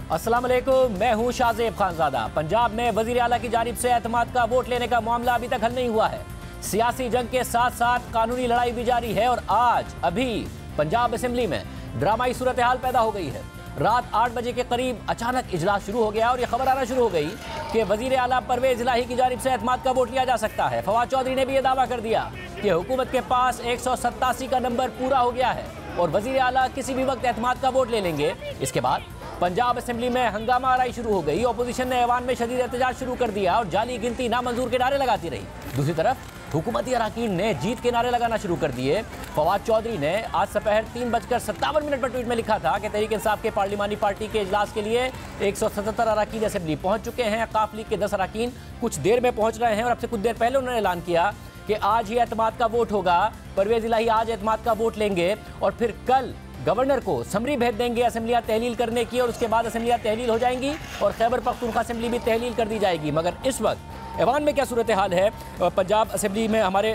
अस्सलाम वालेकुम, मैं हूं शाहजेब खानजादा। पंजाब में वजीर आला की जानिब से एतमाद का वोट लेने का मामला अभी तक हल नहीं हुआ है। सियासी जंग के साथ साथ कानूनी लड़ाई भी जारी है और आज अभी पंजाब असेंबली में ड्रामाई सूरत हाल पैदा हो गई है। रात 8 बजे के करीब अचानक इजलास शुरू हो गया और यह खबर आना शुरू हो गई कि वजीर आला परवेज इलाही की जानिब से एतमाद का वोट लिया जा सकता है। फवाद चौधरी ने भी यह दावा कर दिया कि हुकूमत के पास 187 का नंबर पूरा हो गया है और वजीर आला किसी भी वक्त एतमाद का वोट ले लेंगे। इसके बाद पंजाब असेंबली में हंगामा आराई शुरू हो गई। अपोजिशन ने ऐवान में शदीद एहतजाज शुरू कर दिया और जाली गिनती नामंजूर के नारे लगाती रही। दूसरी तरफ हुकूमती अरकान ने जीत के नारे लगाना शुरू कर दिए। फवाद चौधरी ने आज दोपहर 3:57 पर ट्वीट में लिखा था कि तहरीक इंसाफ के पार्लिमानी पार्टी के इजलास के लिए 177 अरकान असेंबली पहुंच चुके हैं। काफ लीग के 10 अरकान कुछ देर में पहुंच रहे हैं और अब से कुछ देर पहले उन्होंने ऐलान किया कि आज ही एतमाद का वोट होगा। परवेज इलाही आज एतमाद का वोट लेंगे और फिर कल गवर्नर को समरी भेज देंगे असेंबलियां तहलील करने की और उसके बाद असेंबलियां तहलील हो जाएंगी और खैबर पख्तूनख्वा असेंबली भी तहलील कर दी जाएगी। मगर इस वक्त ऐवान में क्या सूरत हाल है? पंजाब असेंबली में हमारे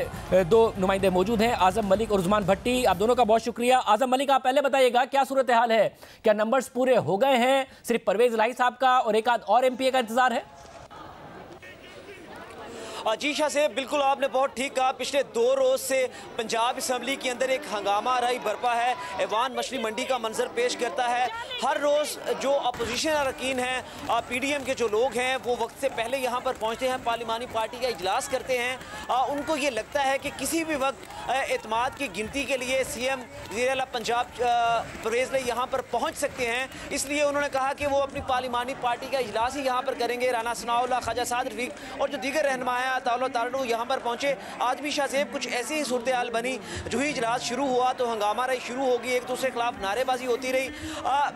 दो नुमाइंदे मौजूद हैं, आजम मलिक और उस्मान भट्टी। आप दोनों का बहुत शुक्रिया। आजम मलिक, आप पहले बताइएगा क्या सूरत हाल है? क्या नंबर्स पूरे हो गए हैं? सिर्फ परवेज इलाही साहब का और एक आध और एमपीए का इंतजार है? जी शाह से बिल्कुल आपने बहुत ठीक कहा। पिछले 2 रोज से पंजाब असेंबली के अंदर एक हंगामा आराई बरपा है। ऐवान मछली मंडी का मंजर पेश करता है। हर रोज जो अपोजिशन अरकान हैं, पीडीएम के जो लोग हैं, वो वक्त से पहले यहाँ पर पहुँचते हैं, पार्लिमानी पार्टी का इजलास करते हैं। उनको ये लगता है कि किसी भी वक्त एतमाद की गिनती के लिए सीएम वज़ीर आला पंजाब परवेज इलाही यहाँ पर पहुँच सकते हैं। इसलिए उन्होंने कहा कि वो अपनी पार्लिमानी पार्टी का इजलास ही यहाँ पर करेंगे। राना सनाउल्लाह, ख्वाजा साद रफीक और जो दीगर रहनुमा तारू यहाँ पर पहुंचे। आज भी शाहजेब कुछ ऐसी ही सूरत हाल बनी। जो ही इजलास शुरू हुआ तो हंगामा रही शुरू होगी, एक दूसरे के खिलाफ नारेबाजी होती रही।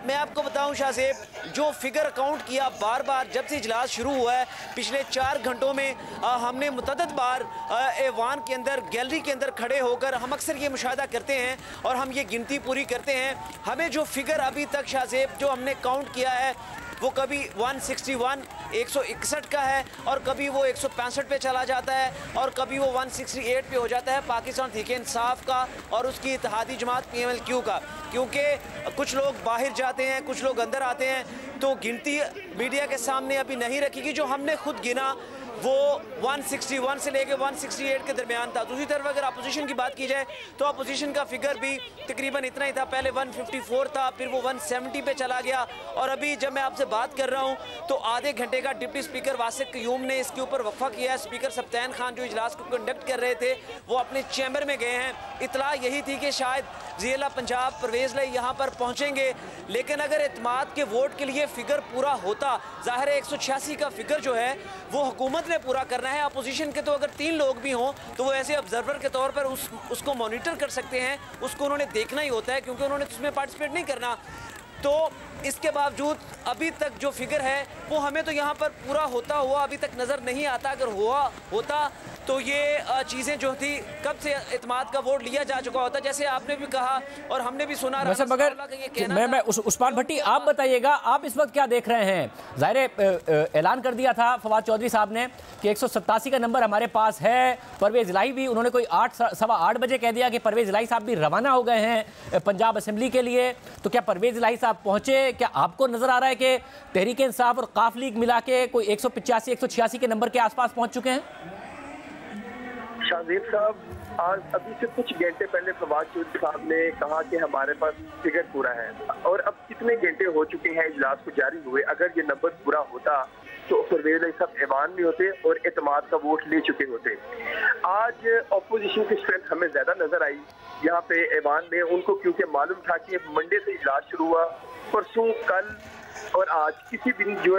मैं आपको बताऊं शाहजेब, जो फिगर काउंट किया बार बार जब से इजलास शुरू हुआ है, पिछले 4 घंटों में हमने मुतअद्दिद बार ऐवान के अंदर गैलरी के अंदर खड़े होकर हम अक्सर ये मुशाहिदा करते हैं और हम ये गिनती पूरी करते हैं। हमें जो फिगर अभी तक शाहजेब जो हमने काउंट किया है वो कभी 161 161 का है और कभी वो 165 पे चला जाता है और कभी वो 168 पे हो जाता है पाकिस्तान तहरीक इंसाफ का और उसकी इत्तेहादी जमात PMLQ का। क्योंकि कुछ लोग बाहर जाते हैं, कुछ लोग अंदर आते हैं, तो गिनती मीडिया के सामने अभी नहीं रखी। जो हमने खुद गिना वो 161 से लेके 168 के दरमियान था। दूसरी तरफ अगर अपोजिशन की बात की जाए तो अपोजिशन का फिगर भी तकरीबन इतना ही था। पहले 154 था, फिर वो 170 पे चला गया और अभी जब मैं आपसे बात कर रहा हूँ तो आधे घंटे का डिप्टी स्पीकर वासिक क़य्यूम ने इसके ऊपर वक्फा किया है। स्पीकर सब्तान खान जो इजलास को कंडक्ट कर रहे थे वो अपने चैम्बर में गए हैं। इतला यही थी कि शायद वज़ीर आला पंजाब परवेज इलाही यहाँ पर पहुँचेंगे, लेकिन अगर एतमाद के वोट के लिए फिगर पूरा होता, ज़ाहिर है 186 का फिगर जो है वो हुकूमत ने पूरा करना है। अपोजिशन के तो अगर 3 लोग भी हों तो वो ऐसे ऑब्जर्वर के तौर पर उसको मॉनिटर कर सकते हैं, उसको उन्होंने देखना ही होता है क्योंकि उन्होंने उसमें पार्टिसिपेट नहीं करना। तो इसके बावजूद अभी तक जो फिगर है वो हमें तो यहाँ पर पूरा होता हुआ अभी तक नज़र नहीं आता। अगर होता तो ये चीज़ें जो थी कब से एतमाद का वोट लिया जा चुका होता, जैसे आपने भी कहा और हमने भी सुना। मगर मैं उस्मान भट्टी, आप बताइएगा, आप इस वक्त क्या देख रहे हैं? ज़ाहिर ऐलान कर दिया था फवाद चौधरी साहब ने कि 187 का नंबर हमारे पास है। परवेज इलाही भी उन्होंने कोई 8 बजे कह दिया कि परवेज इलाही साहब भी रवाना हो गए हैं पंजाब असेंबली के लिए। तो क्या परवेज इलाही साहब पहुंचे? क्या आपको नजर आ रहा है कि तहरीक इंसाफ और काफ लीग मिला के कोई 185 186 के नंबर के आसपास पहुंच चुके हैं? शाहजेब साहब, आज अभी से कुछ घंटे पहले फवाद चौधरी साहब ने कहा कि हमारे पास फिगर पूरा है और अब कितने घंटे हो चुके हैं इजलास को जारी हुए। अगर ये नंबर पूरा होता तो परवेज इलाही साहब ऐवान में होते और एतमाद का वोट ले चुके होते। आज अपोजिशन की स्ट्रेंथ हमें ज्यादा नजर आई यहाँ पे ऐवान में। उनको क्योंकि मालूम था कि मंडे से इजलास शुरू हुआ, परसों, कल और आज किसी दिन जो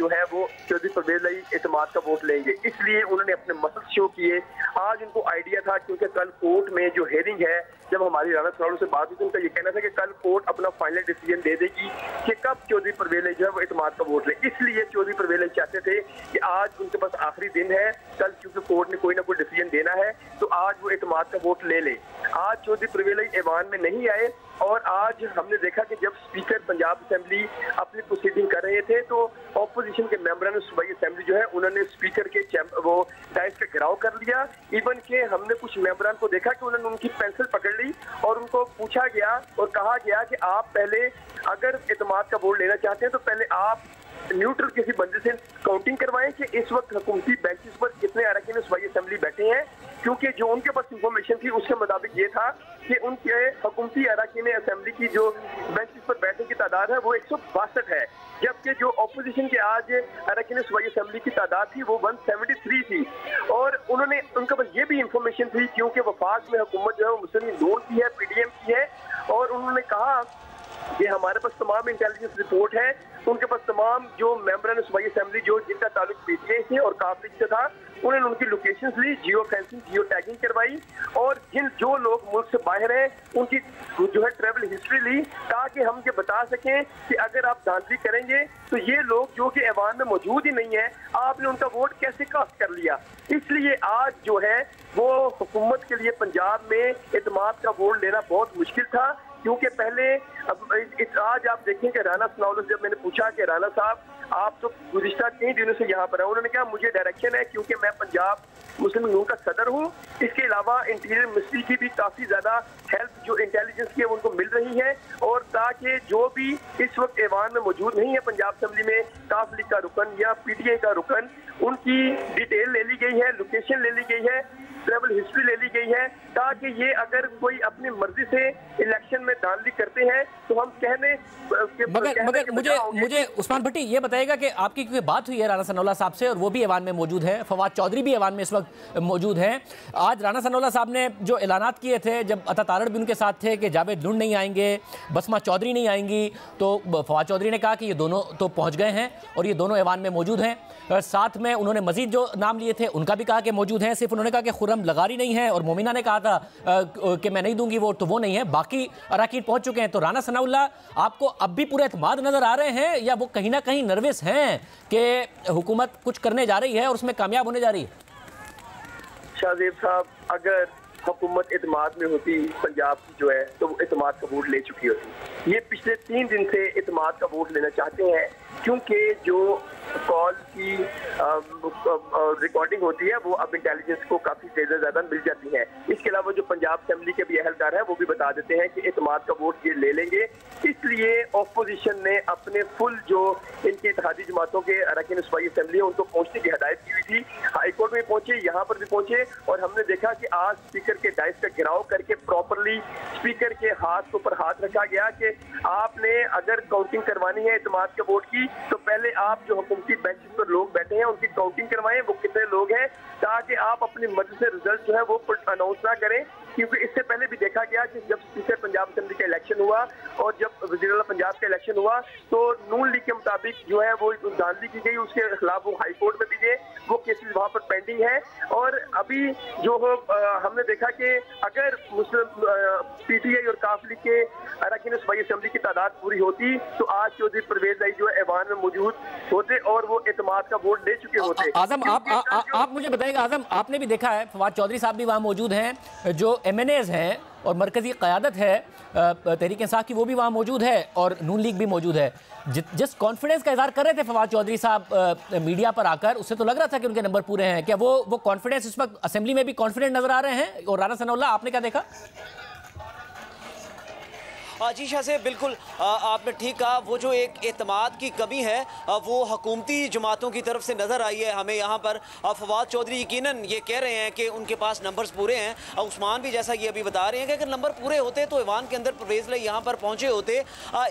है वो चौधरी परवेज इलाही एतमाद का वोट लेंगे, इसलिए उन्होंने अपने मसल शो किए। आज उनको आइडिया था क्योंकि कल कोर्ट में जो हेयरिंग है, जब हमारी राना सनाउल्लाह से बात हुई तो उनका ये कहना था कि कल कोर्ट अपना फाइनल डिसीजन दे देगी कि कब चौधरी परवेज इलाही जो है वो एतमाद का वोट ले। इसलिए चौधरी परवेज इलाही चाहते थे कि आज उनके पास आखिरी दिन है, कल क्योंकि कोर्ट ने कोई ना कोई डिसीजन देना है तो आज वो एतमाद का वोट ले ले। आज चौधरी परवेज इलाही ऐवान में नहीं आए और आज हमने देखा कि जब स्पीकर पंजाब असेंबली अपनी प्रोसीडिंग कर रहे रहे थे तो ऑपोजिशन के मेंबरान सूबाई असेंबली जो है उन्होंने स्पीकर के वो डाइस का घेराव कर लिया। इवन के हमने कुछ मेंबरान को देखा कि उन्होंने उनकी पेंसिल पकड़ ली और उनको पूछा गया और कहा गया कि आप पहले अगर एतमाद का वोट लेना चाहते हैं तो पहले आप न्यूट्रल किसी बंदे से काउंटिंग करवाएं कि इस वक्त हुकूमती बेंचेस पर कितने अरकान सूबाई असेंबली बैठे हैं, क्योंकि जो उनके पास इंफॉर्मेशन थी उसके मुताबिक ये था कि उनके हुकूमती अरकान असेंबली की जो बेंचेस पर बैठने की तादाद है वो 162 है, जबकि जो ऑपोजिशन के आज अरकान सूबाई असेंबली की तादाद थी वो 173 थी। और उन्होंने उनके पास ये भी इंफॉर्मेशन थी क्योंकि वफाक में हुकूमत जो है वो मुस्लिम नून की है, PDM की है, और उन्होंने कहा कि हमारे पास तमाम इंटेलिजेंस रिपोर्ट है, उनके पास तमाम जो मेंबरान सूबाई असेंबली जो जिनका ताल्लुक PTI से और काफिल से था उन्होंने उनकी लोकेशंस ली, जियो फेंसिंग जियो टैगिंग करवाई और जो लोग मुल्क से बाहर हैं उनकी जो है ट्रैवल हिस्ट्री ली, ताकि हम ये बता सकें कि अगर आप धांधली करेंगे तो ये लोग जो कि ऐवान में मौजूद ही नहीं है आपने उनका वोट कैसे कास्ट कर लिया। इसलिए आज जो है वो हुकूमत के लिए पंजाब में एतमाद का वोट लेना बहुत मुश्किल था, क्योंकि पहले आज आप देखें कि राना सनाउल्लाह से जब मैंने पूछा कि राना साहब आप तो गुज़िश्ता 3 दिनों से यहाँ पर हैं, उन्होंने कहा मुझे डायरेक्शन है क्योंकि मैं पंजाब मुस्लिम लीग का सदर हूँ, इसके अलावा इंटीरियर मिनिस्ट्री की भी काफ़ी ज़्यादा हेल्प जो इंटेलिजेंस की है उनको मिल रही है, और ताकि जो भी इस वक्त ऐवान में मौजूद नहीं है पंजाब असेंबली में काफ लीग का रुकन या PTI का रुकन, उनकी डिटेल ले ली गई है, लोकेशन ले ली गई है, ट्रैवल हिस्ट्री ले ली गई है, ताकि ये अगर कोई अपनी मर्जी से इलेक्शन में धांधली करते हैं तो हम मगर मुझे उस्मान भट्टी ये बताएगा कि आपकी क्योंकि बात हुई है राना सनाउल्लाह साहब से और वो भी ऐवान में मौजूद है, फवाद चौधरी भी ऐवान में इस वक्त मौजूद हैं। आज राना सनाउल्लाह साहब ने जो ऐलानात किए थे, जब अता तारड़ भी उनके साथ थे कि जावेद लुंड नहीं आएंगे, बसमा चौधरी नहीं आएंगी, तो फवाद चौधरी ने कहा कि ये दोनों तो पहुँच गए हैं और ये दोनों ऐवान में मौजूद हैं। साथ में उन्होंने मजीद जो नाम लिए थे उनका भी कहा कि मौजूद हैं, सिर्फ उन्होंने कहा कि खुर्रम लगारी नहीं है और मोमिना ने कहा था कि मैं नहीं दूंगी वोट, तो वो नहीं है, बाकी अरकान पहुंच चुके हैं। तो राना सनाउल्लाह आपको अब भी पूरे एतमाद नजर आ रहे हैं या वो कहीं ना कहीं नर्वस हैं कि हुकूमत कुछ करने जा रही है और उसमें कामयाब होने जा रही है? शाहजेब साहब, अगर हुकूमत एतमाद में होती पंजाब की जो है तो वो एतमाद का वोट ले चुकी होती। ये पिछले 3 दिन से एतमाद का वोट लेना चाहते हैं क्योंकि जो कॉल की रिकॉर्डिंग होती है वो अब इंटेलिजेंस को काफी ज़्यादा मिल जाती है। इसके अलावा जो पंजाब असेंबली के भी अहलकार हैं वो भी बता देते हैं कि एतमाद का वोट ये ले लेंगे। इसलिए ऑपोजिशन ने अपने फुल जो इनकी इत्तेहादी जमातों के अरकान सूबाई असेंबली है उनको पहुंचने की हिदायत की हुई थी, हाई कोर्ट में पहुंचे, यहाँ पर भी पहुंचे, और हमने देखा कि आज स्पीकर के डाइस का घेराव करके प्रॉपरली स्पीकर के हाथ के ऊपर हाथ रखा गया कि आपने अगर काउंटिंग करवानी है एतमाद के वोट की तो पहले आप जो हुकूमती बेंचेस पर लोग बैठे हैं उनकी काउंटिंग करवाएं, वो कितने लोग हैं, ताकि आप अपनी मर्जी से रिजल्ट जो है वो अनाउंस ना करें। क्योंकि इससे पहले भी देखा गया कि जब स्पीकर पंजाब असेंबली का इलेक्शन हुआ और जब वज़ीर आला पंजाब का इलेक्शन हुआ तो नून लीग के मुताबिक जो है वो धांधली की गई, उसके खिलाफ वो हाई कोर्ट में भी गए, वो केसेस वहाँ पर पेंडिंग है। और अभी जो हमने देखा कि अगर मुस्लिम PTI और काफ लीग के अरकान सूबाई असेंबली की तादाद पूरी होती तो आज चौधरी परवेज आई जो ऐवान में मौजूद होते और वो एतमाद का वोट ले चुके होते। आजम आप मुझे बताइएगा, आजम आपने भी देखा है फवाद चौधरी साहब भी वहाँ मौजूद हैं, जो MNAs हैं और मरकजी क़यादत है तहरीक इंसाफ की वो भी वहाँ मौजूद है और नून लीग भी मौजूद है। जिस कॉन्फिडेंस का इज़हार कर रहे थे फवाद चौधरी साहब मीडिया पर आकर, उससे तो लग रहा था कि उनके नंबर पूरे हैं। क्या वो कॉन्फिडेंस इस वक्त असेंबली में भी कॉन्फिडेंट नजर आ रहे हैं? और राना सनाउल्लाह आपने क्या देखा? जी शाह से बिल्कुल आपने ठीक कहा, वो जो एक एतमाद की कमी है वो हुकूमती जमातों की तरफ से नज़र आई है हमें यहाँ पर। फवाद चौधरी यकीनन ये कह रहे हैं कि उनके पास नंबर्स पूरे हैं, उस्मान भी जैसा ये अभी बता रहे हैं कि अगर नंबर पूरे होते तो ईवान के अंदर परवेज़ लाई यहाँ पर पहुँचे होते।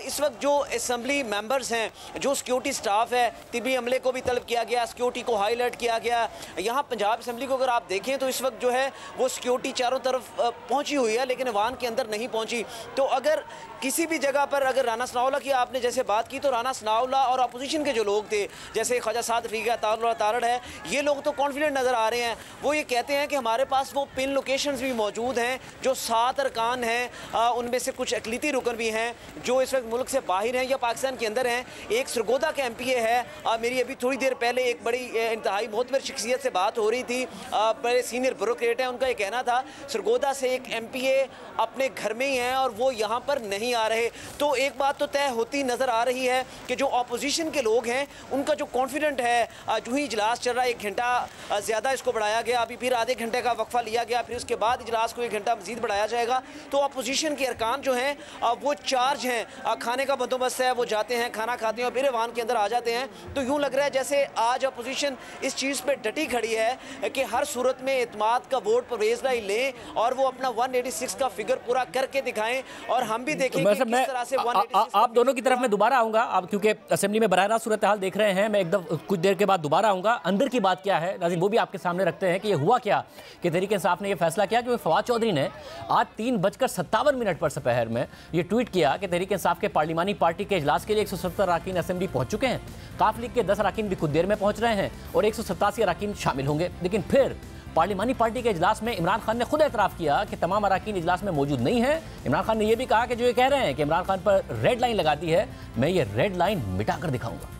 इस वक्त जो असम्बली मेम्बर्स हैं, जो सिक्योरिटी स्टाफ है, तिबी अमले को भी तलब किया गया, सिक्योरिटी को हाईलाइट किया गया। यहाँ पंजाब असम्बली को अगर आप देखें तो इस वक्त जो है वो सिक्योरिटी चारों तरफ पहुँची हुई है लेकिन ईवान के अंदर नहीं पहुँची। तो अगर किसी भी जगह पर अगर राना सनाउल्लाह की आपने जैसे बात की तो राना सनाउल्लाह और अपोजिशन के जो लोग थे जैसे ख्वाजा साद रफीक तारड़ है, ये लोग तो कॉन्फिडेंट नज़र आ रहे हैं। वो ये कहते हैं कि हमारे पास वो पिन लोकेशंस भी मौजूद हैं, जो 7 अरकान हैं, उनमें से कुछ अकलीती रुकन भी हैं जो इस वक्त मुल्क से बाहर हैं या पाकिस्तान के अंदर हैं। एक सरगोदा का MPA है, मेरी अभी थोड़ी देर पहले एक बड़ी इंतहाई मोहतबर शख्सियत से बात हो रही थी, बड़े सीनियर ब्यूरोक्रेट हैं, उनका ये कहना था सरगोदा से एक MPA अपने घर में ही हैं और वो यहाँ पर नहीं आ रहे। तो एक बात तो तय होती नजर आ रही है कि जो ऑपोजिशन के लोग हैं उनका जो कॉन्फिडेंट है, जो ही इजलास चल रहा है, 1 घंटा ज़्यादा इसको बढ़ाया गया, अभी फिर आधे घंटे का वक्फा लिया गया, फिर उसके बाद इजलास को 1 घंटा मजीद बढ़ाया जाएगा। तो अपोजिशन के अरकान जो हैं वो चार्ज हैं, खाने का बंदोबस्त है, वो जाते हैं, खाना खाते हैं और फिर ऐवान के अंदर आ जाते हैं। तो यूँ लग रहा है जैसे आज अपोजिशन इस चीज़ पर डटी खड़ी है कि हर सूरत में एतमाद का वोट परवेज़ लाई लें और वो अपना 186 का फिगर पूरा करके दिखाएं और हम भी देखें कि किस तरह से 186 आप दोनों की तरफ मैं दोबारा आऊंगा, आप क्योंकि असेंबली में बराह रास्त सूरत हाल देख रहे हैं, मैं एकदम कुछ देर के बाद दोबारा आऊंगा। अंदर की बात क्या है नाज़रीन वो भी आपके सामने रखते हैं कि ये हुआ क्या कि तहरीक इंसाफ ने ये फैसला किया कि फवाद चौधरी ने आज 3:57 पर दोपहर में ये ट्वीट किया कि तहरीक इंसाफ के पार्लिमानी पार्टी के इजलास के लिए 170 अरकान असेंबली पहुंच चुके हैं। काफ लीग के 10 अरकान भी कुछ देर में पहुंच रहे हैं और 187 अरकान शामिल होंगे। लेकिन फिर पार्लिमानी पार्टी के इजलास में इमरान खान ने खुद एतराफ़ किया कि तमाम अरकान इजलास में मौजूद नहीं है। इमरान खान ने यह भी कहा कि जो ये कह रहे हैं कि इमरान खान पर रेड लाइन लगा दी है, मैं ये रेड लाइन मिटा कर दिखाऊंगा।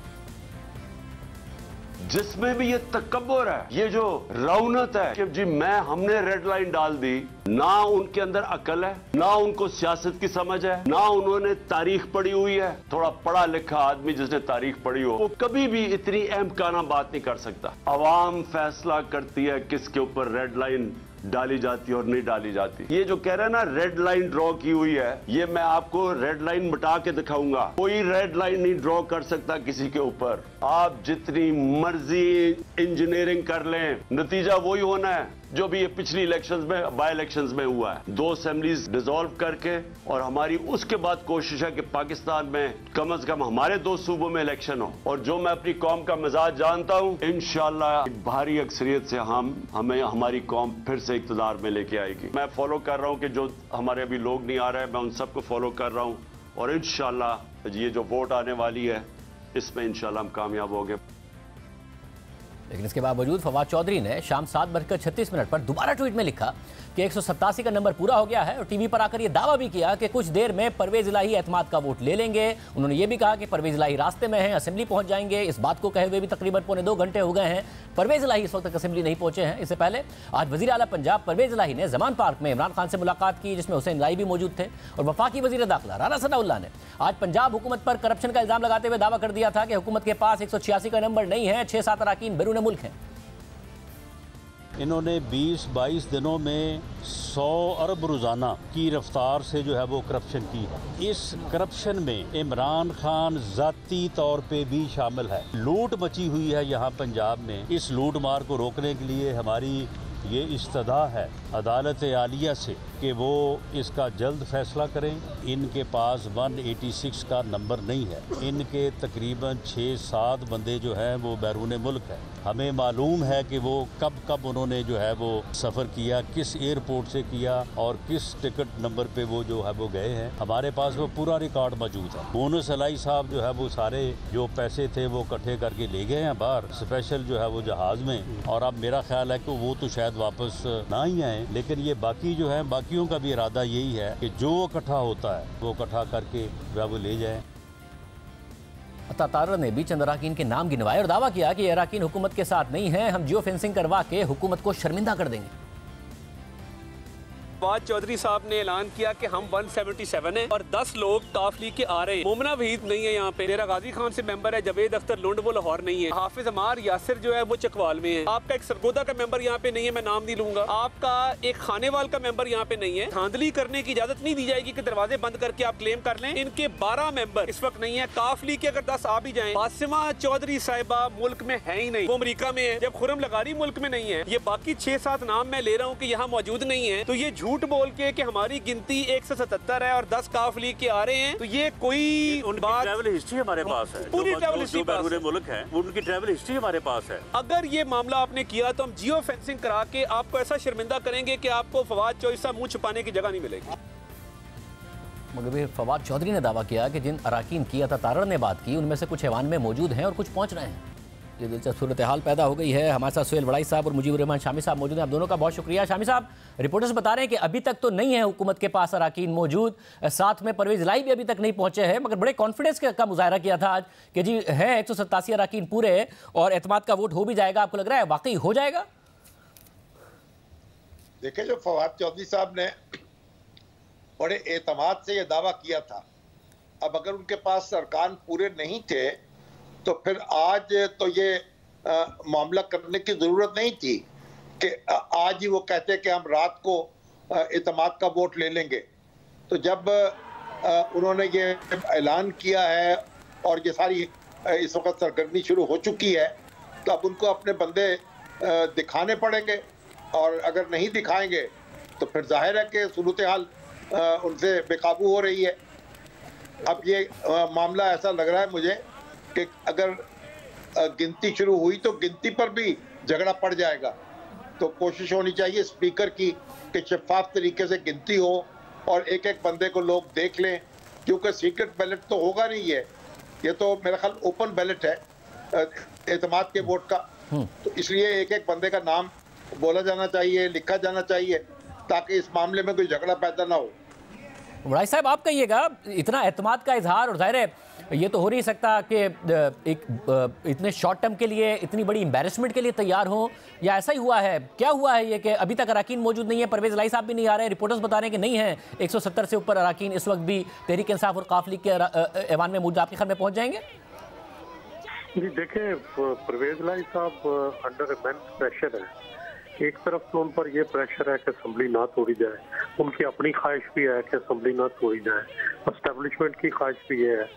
जिसमें भी ये तकब्बुर है, ये जो रौनत है कि जी हमने रेड लाइन डाल दी, ना उनके अंदर अकल है, ना उनको सियासत की समझ है, ना उन्होंने तारीख पढ़ी हुई है। थोड़ा पढ़ा लिखा आदमी जिसने तारीख पढ़ी हो वो कभी भी इतनी अहम काना बात नहीं कर सकता। अवाम फैसला करती है किसके ऊपर रेड लाइन डाली जाती है और नहीं डाली जाती। ये जो कह रहे हैं ना रेड लाइन ड्रॉ की हुई है, ये मैं आपको रेड लाइन मिटा के दिखाऊंगा। कोई रेड लाइन नहीं ड्रॉ कर सकता किसी के ऊपर। आप जितनी मर्जी इंजीनियरिंग कर लें, नतीजा वही होना है जो भी ये पिछली इलेक्शंस में, बाय इलेक्शंस में हुआ है। 2 असेंबलीज डिसॉल्व करके, और हमारी उसके बाद कोशिश है कि पाकिस्तान में कम से कम हमारे 2 सूबों में इलेक्शन हो। और जो मैं अपनी कौम का मिजाज जानता हूं, इंशाल्लाह भारी अक्सरियत से हमें हमारी कौम फिर से इक़्तिदार में लेके आएगी। मैं फॉलो कर रहा हूं कि जो हमारे अभी लोग नहीं आ रहे, मैं उन सबको फॉलो कर रहा हूं और इंशाल्लाह ये जो वोट आने वाली है इसमें इंशाल्लाह हम कामयाब होंगे। लेकिन इसके बावजूद फवाद चौधरी ने शाम 7:36 पर दोबारा ट्वीट में लिखा कि 187 का नंबर पूरा हो गया है और टीवी पर आकर यह दावा भी किया कि कुछ देर में परवेज इलाही एतमाद का वोट ले लेंगे। उन्होंने ये भी कहा कि परवेज इलाही रास्ते में हैं, असेंबली पहुंच जाएंगे। इस बात को कहे हुए भी तकरीबन 2.25 घंटे हो गए हैं, परवेज इलाही इस वक्त तक असेंबली नहीं पहुंचे हैं। इससे पहले आज वजीर आला पंजाब परवेज इलाही ने जमान पार्क में इमरान खान से मुलाकात की, जिसमें हुसैन इलाही भी मौजूद थे। और वफाकी वजीर दाखिला राना सनाउल्लाह ने आज पंजाब हुकूमत पर करप्शन का इल्जाम लगाते हुए दावा कर दिया था कि हुकूमत के पास 186 का नंबर नहीं है, 6-7 अरकान बैरून मुल्क हैं। इन्होंने 20-22 दिनों में 100 अरब रोज़ाना की रफ्तार से जो है वो करप्शन की है। इस करप्शन में इमरान खान ज़ाती तौर पे भी शामिल है। लूट मची हुई है यहाँ पंजाब में। इस लूट मार को रोकने के लिए हमारी ये इस्तदा है अदालत आलिया से कि वो इसका जल्द फैसला करें। इनके पास 186 का नंबर नहीं है। इनके तकरीबन 6-7 बंदे जो हैं वो बैरून मुल्क हैं। हमें मालूम है कि वो कब उन्होंने जो है वो सफ़र किया, किस एयरपोर्ट से किया और किस टिकट नंबर पे वो जो है वो गए हैं। हमारे पास वो पूरा रिकॉर्ड मौजूद है। मोनस अलाई साहब जो है वो सारे जो पैसे थे वो इकट्ठे करके ले गए हैं बाहर स्पेशल जो है वो जहाज़ में, और अब मेरा ख्याल है कि वो तो शायद वापस ना ही आए। लेकिन ये बाकी जो है, बाकियों का भी इरादा यही है कि जो इकट्ठा होता है वो इकट्ठा करके जो है वो ले जाए। तातार ने भी चंद अरकान के नाम गिनवाए और दावा किया कि ये अरकान हुकूमत के साथ नहीं है, हम जियो फेंसिंग करवा के हुकूमत को शर्मिंदा कर देंगे। फवाद चौधरी साहब ने ऐलान किया कि हम 177 हैं और 10 लोग काफ लीग के आ रहे हैं। मोमना वहीद नहीं है यहाँ पे, डेरा गाजी खान से मेंबर है, जवेद अख्तर लुंड वो लाहौर नहीं है, हाफिज अमार यासिर जो है वो चकवाल में है, आपका एक सरगोदा का मेंबर यहाँ पे नहीं है, मैं नाम नहीं लूंगा, आपका एक खानेवाल का मेंबर यहाँ पे नहीं है। धांधली करने की इजाजत नहीं दी जाएगी कि दरवाजे बंद करके आप क्लेम कर लें। इनके 12 मेंबर इस वक्त नहीं है। काफ लीग के अगर 10 आ भी जाए, बासिमा चौधरी साहिबा मुल्क में है ही नहीं, वो अमरीका में है, जब खुरम लगारी मुल्क में नहीं है। ये बाकी 6-7 नाम मैं ले रहा हूँ कि यहाँ मौजूद नहीं है, तो ये झूठ बोल के कि हमारी गिनती 177 है और 10 काफ लीग के आ रहे हैं, तो ये कोई ट्रैवल हिस्ट्री हमारे पास है। पूरी ट्रैवल हिस्ट्री बैरून मुल्क है, उनकी ट्रैवल हिस्ट्री हमारे पास है। अगर ये मामला आपने किया तो हम जियो फेंसिंग करा के आपको ऐसा शर्मिंदा करेंगे कि आपको फवाद चौधरी साहब मुंह छुपाने की जगह नहीं मिलेगी। मगर भी फवाद चौधरी ने दावा किया कि जिन अरकान की तातार ने बात की उनमें से कुछ ऐवान में मौजूद हैं और कुछ पहुंच रहे हैं। ये दिलचस्प सूरत हाल पैदा हो गई है। हमारे साथ सुहेल वड़ाई साहब और मुजीबुर रहमान शामी साहब मौजूद हैं। आप दोनों का बहुत शुक्रिया। शामी साहब, रिपोर्टर्स बता रहे हैं कि अभी तक तो नहीं है हुकूमत के पास अरकान मौजूद, साथ में परवेज इलाही भी अभी तक नहीं पहुंचे हैं, मगर बड़े कॉन्फिडेंस का मुजाहरा किया था आज कि जी है 187 अरकान पूरे और एतमाद का वोट हो भी जाएगा। आपको लग रहा है वाकई हो जाएगा? देखिए, जो फवाद चौधरी साहब ने बड़े एतमाद से ये दावा किया था। अब अगर उनके पास अरकान पूरे नहीं थे तो फिर आज तो ये मामला करने की जरूरत नहीं थी कि आज ही वो कहते कि हम रात को एतमाद का वोट ले लेंगे। तो जब उन्होंने ये ऐलान किया है और ये सारी इस वक्त सरगर्मी शुरू हो चुकी है तो अब उनको अपने बंदे दिखाने पड़ेंगे, और अगर नहीं दिखाएंगे तो फिर जाहिर है कि सूरत हाल उनसे बेकाबू हो रही है। अब ये मामला ऐसा लग रहा है मुझे कि अगर गिनती शुरू हुई तो गिनती पर भी झगड़ा पड़ जाएगा। तो कोशिश होनी चाहिए स्पीकर की कि शफाफ तरीके से गिनती हो और एक एक बंदे को लोग देख लें, क्योंकि सीक्रेट बैलेट तो होगा नहीं है, ये तो मेरा ख्याल ओपन बैलेट है एतमाद के वोट का। तो इसलिए एक एक बंदे का नाम बोला जाना चाहिए, लिखा जाना चाहिए, ताकि इस मामले में कोई झगड़ा पैदा ना हो। वड़ाई साहब, आप कहिएगा, इतना एतमाद का इजहार, और जाहिर है ये तो हो नहीं सकता कि एक इतने शॉर्ट टर्म के लिए इतनी बड़ी एम्बैरेसमेंट के लिए तैयार हो, या ऐसा ही हुआ है? क्या हुआ है ये कि अभी तक अराकीन मौजूद नहीं है? परवेज लाई साहब भी नहीं आ रहे, रिपोर्टर्स बता रहे हैं कि नहीं है 170 से ऊपर अराकीन इस वक्त भी तहरीक इंसाफ और काफ लीग के ऐवान में मौजूद। आपके ख्याल में पहुंच जाएंगे? जी देखें, परवेज लाई साहब अंडर इमेंस प्रेशर है। एक तरफ तो उन पर यह प्रेशर है कि असम्बली ना तोड़ी जाए, उनकी अपनी ख्वाहिश भी है कि असम्बली ना तोड़ी जाए, एस्टेब्लिशमेंट की ख्वाहिश भी ये है।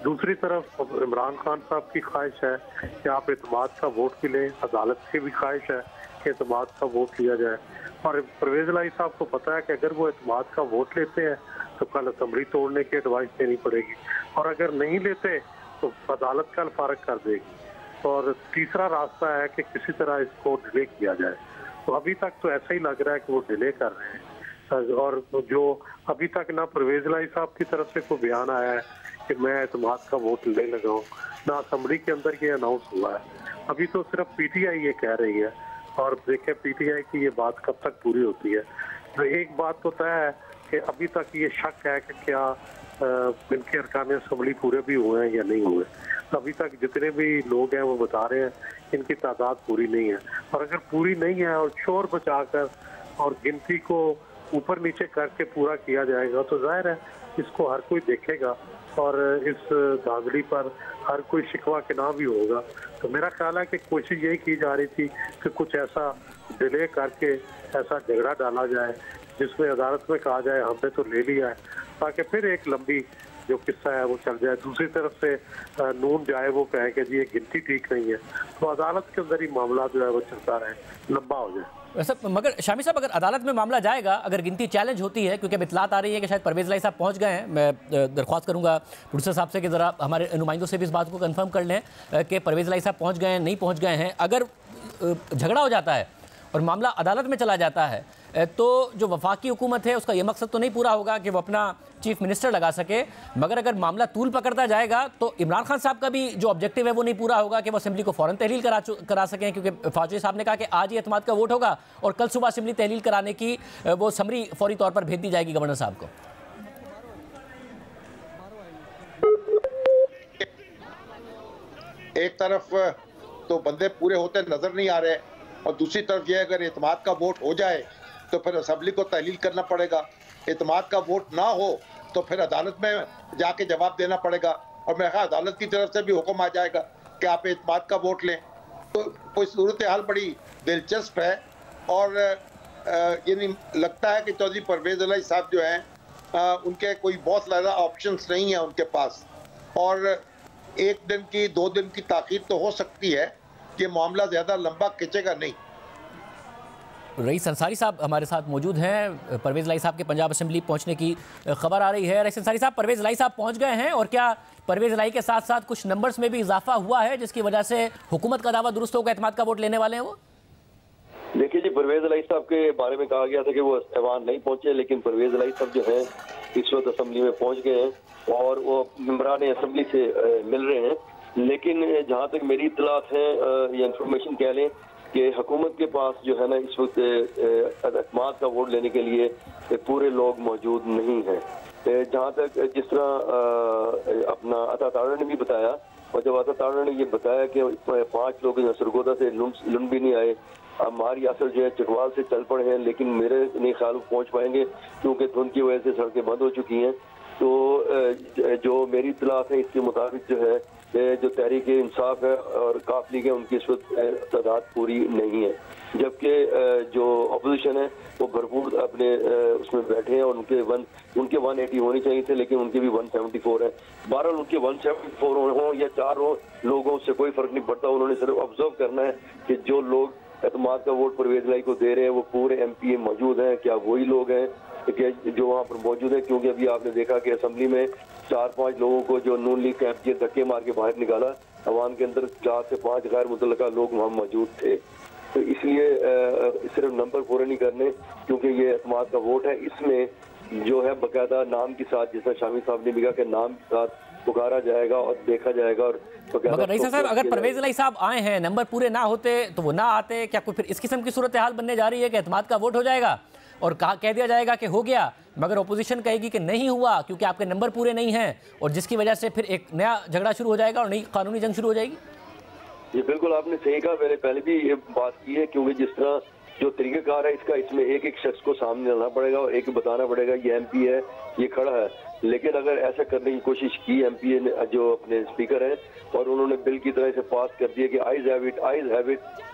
दूसरी तरफ इमरान खान साहब की ख्वाहिश है कि आप एतमाद का वोट भी लें, अदालत की भी ख्वाहिश है कि एतमाद का वोट लिया जाए। और परवेज लाई साहब को पता है कि अगर वो एतमाद का वोट लेते हैं तो कल असम्बली तोड़ने की एडवाइस देनी पड़ेगी, और अगर नहीं लेते तो अदालत कल फारग कर देगी। और तीसरा रास्ता है कि किसी तरह इसको डिले किया जाए। तो अभी तक तो ऐसा ही लग रहा है कि वो डिले कर रहे हैं, और जो अभी तक ना परवेज लाई साहब की तरफ से कोई बयान आया है कि मैं एतमाद का वोट ले लगाऊं, ना असम्बली के अंदर ये अनाउंस हुआ है। अभी तो सिर्फ पीटीआई ये कह रही है, और देखें पीटीआई की ये बात कब तक पूरी होती है। तो एक बात तो तय है कि अभी तक ये शक है कि क्या इनके अरकान असम्बली पूरे भी हुए हैं या नहीं हुए। अभी तक जितने भी लोग हैं वो बता रहे हैं इनकी तादाद पूरी नहीं है, और अगर पूरी नहीं है और शोर बचाकर और गिनती को ऊपर नीचे करके पूरा किया जाएगा तो जाहिर है इसको हर कोई देखेगा, और इस धांधली पर हर कोई शिकवा के ना भी होगा। तो मेरा ख्याल है कि कोशिश यही की जा रही थी कि कुछ ऐसा डिले करके ऐसा झगड़ा डाला जाए जिसमें अदालत में कहा जाए हमने तो ले लिया है, ताकि फिर एक लंबी जो किस्सा है वो चल जाए। दूसरी तरफ से नून जाए वो कहे कि जी ये गिनती ठीक नहीं है, तो अदालत के अंदर ही मामला जो है वो चलता रहे, लंबा हो जाए। वैसे मगर शामी साहब, अगर अदालत में मामला जाएगा, अगर गिनती चैलेंज होती है, क्योंकि अब इतलात आ रही है कि शायद परवेज लाई साहब पहुंच गए हैं, मैं दरख्वास्त करूंगा प्रोड्यूसर साहब से कि ज़रा हमारे नुमाइंदों से भी इस बात को कंफर्म कर लें कि परवेज लाई साहब पहुंच गए हैं, नहीं पहुंच गए हैं। अगर झगड़ा हो जाता है और मामला अदालत में चला जाता है तो जो वफाकी हुकूमत है उसका ये मकसद तो नहीं पूरा होगा कि वो अपना चीफ मिनिस्टर लगा सके, मगर अगर मामला तूल पकड़ता जाएगा तो इमरान खान साहब का भी जो ऑब्जेक्टिव है वो नहीं पूरा होगा कि वो असेंबली को फौरन तहलील करा सकें, क्योंकि फाजूरी साहब ने कहा कि आज ही एतमाद का वोट होगा और कल सुबह असेंबली तहलील कराने की वो समरी फौरी तौर पर भेज दी जाएगी गवर्नर साहब को। एक तरफ तो बंदे पूरे होते नजर नहीं आ रहे, और दूसरी तरफ ये अगर एतमाद का वोट हो जाए तो फिर असेंबली को तहलील करना पड़ेगा। एतमाद का वोट ना हो तो फिर अदालत में जाके जवाब देना पड़ेगा, और मेरे ख्याल अदालत की तरफ से भी हुक्म आ जाएगा कि आप एतमाद का वोट लें। तो कोई सूरत हाल बड़ी दिलचस्प है, और ये नहीं लगता है कि चौधरी परवेज लाई साहब जो हैं उनके कोई बहुत ज़्यादा ऑप्शंस नहीं है उनके पास, और एक दिन की 2 दिन की ताख़ीर तो हो सकती है कि मामला ज़्यादा लंबा खिंचेगा नहीं। रईस अंसारी साहब हमारे साथ मौजूद हैं, परवेज लाई साहब के पंजाब असेंबली पहुंचने की खबर आ रही है। रईस अंसारी साहब, परवेज लाई साहब पहुंच गए हैं, और क्या परवेज लाई के साथ साथ कुछ नंबर्स में भी इजाफा हुआ है जिसकी वजह से हुकूमत का दावा दुरुस्त होगा, एतमाद का वोट लेने वाले हैं वो? देखिए जी, परवेज लाई साहब के बारे में कहा गया था कि वो ऐवान नहीं पहुंचे, लेकिन परवेज लाई साहब जो है इस वक्त असेंबली में पहुंच गए हैं और वो मेंबरान असेंबली से मिल रहे हैं। लेकिन जहाँ तक मेरी इत्तलात है या इंफॉर्मेशन कह लें कि हुकूमत के पास जो है ना इस वक्त एतमाद का वोट लेने के लिए पूरे लोग मौजूद नहीं हैं। जहाँ तक जिस तरह अपना अता तारा ने भी बताया और जब आता ताड़ा ने ये बताया कि 5 लोग सरगोदा से लुंड भी नहीं आए, अम्मार यासर जो है चकवाल से चल पड़े हैं, लेकिन मेरे नहीं ख्याल पहुंच पाएंगे क्योंकि धुंध की वजह से सड़कें बंद हो चुकी हैं। तो जो मेरी इत्तलात है इसके मुताबिक जो है जो तहरीक इंसाफ है और काफ लीग है उनकी इस वक्त तादाद पूरी नहीं है, जबकि जो अपोजिशन है वो भरपूर अपने उसमें बैठे हैं और उनके 180 होनी चाहिए थे, लेकिन उनके भी 174 है। बहरहाल उनके 174 हों या 4 हों, लोगों से कोई फर्क नहीं पड़ता। उन्होंने सिर्फ ऑब्जर्व करना है कि जो लोग एतमाद का वोट परवेज लाई को दे रहे हैं वो पूरे MPA मौजूद हैं, क्या वही लोग हैं जो वहाँ पर मौजूद है। क्योंकि अभी आपने देखा कि असेंबली में 4-5 लोगों को जो नून लीग कैंप के धक्के मार के बाहर निकाला, अवाम के अंदर 4 से 5 गैर मुतल्लका लोग वहाँ मौजूद थे। तो इसलिए सिर्फ नंबर पूरे नहीं करने, क्योंकि ये एतमाद का वोट है, इसमें जो है बाकायदा नाम के साथ, जिसमें शामिल साहब ने भी कहा कि नाम के साथ पुकारा जाएगा और देखा जाएगा। और मगर रईसा साहब, अगर परवेज इलाही साहब आए हैं, नंबर पूरे ना होते तो वो ना आते, क्या कोई फिर इस किस्म की सूरत हाल बनने जा रही है कि एतमाद का वोट हो जाएगा और कह दिया जाएगा कि हो गया, मगर ओपोजिशन कहेगी कि नहीं हुआ क्योंकि आपके नंबर पूरे नहीं हैं, और जिसकी वजह से फिर एक नया झगड़ा शुरू हो जाएगा और नई कानूनी जंग शुरू हो जाएगी? ये बिल्कुल आपने सही कहा, मैंने पहले भी ये बात की है, क्योंकि जिस तरह जो तरीक़ाकार है इसका, इसमें एक शख्स को सामने लाना पड़ेगा और एक बताना पड़ेगा ये MP है, ये खड़ा है। लेकिन अगर ऐसा करने की कोशिश की MPA ने, जो अपने स्पीकर हैं, और उन्होंने बिल की तरह से पास कर दिया कि आइज हैव इट,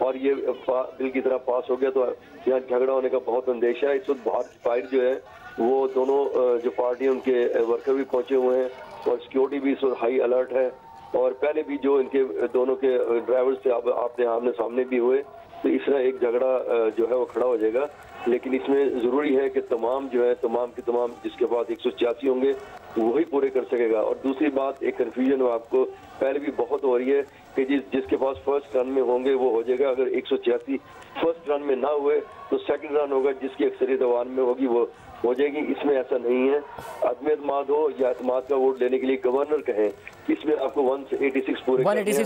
और ये बिल की तरह पास हो गया, तो यहाँ झगड़ा होने का बहुत अंदेशा है। इस वक्त बाहर फाइट जो है वो दोनों जो पार्टी उनके वर्कर भी पहुंचे हुए हैं और सिक्योरिटी भी इस वक्त हाई अलर्ट है, और पहले भी जो इनके दोनों के ड्राइवर्स थे आपने आमने सामने भी हुए। तो इस तरह एक झगड़ा जो है वो खड़ा हो जाएगा, लेकिन इसमें जरूरी है कि तमाम जो है तमाम के तमाम जिसके पास 186 होंगे वही पूरे कर सकेगा। और दूसरी बात, एक कन्फ्यूजन आपको पहले भी बहुत हो रही है कि जिसके पास फर्स्ट रन में होंगे वो हो जाएगा, अगर 186 फर्स्ट रन में ना हुए तो सेकंड रन होगा, जिसकी अक्सरियत अवाम में होगी वो हो जाएगी। इसमें ऐसा नहीं है, अदम एतमाद हो या एतमाद का वोट लेने के लिए गवर्नर कहें, इसमें आपको 186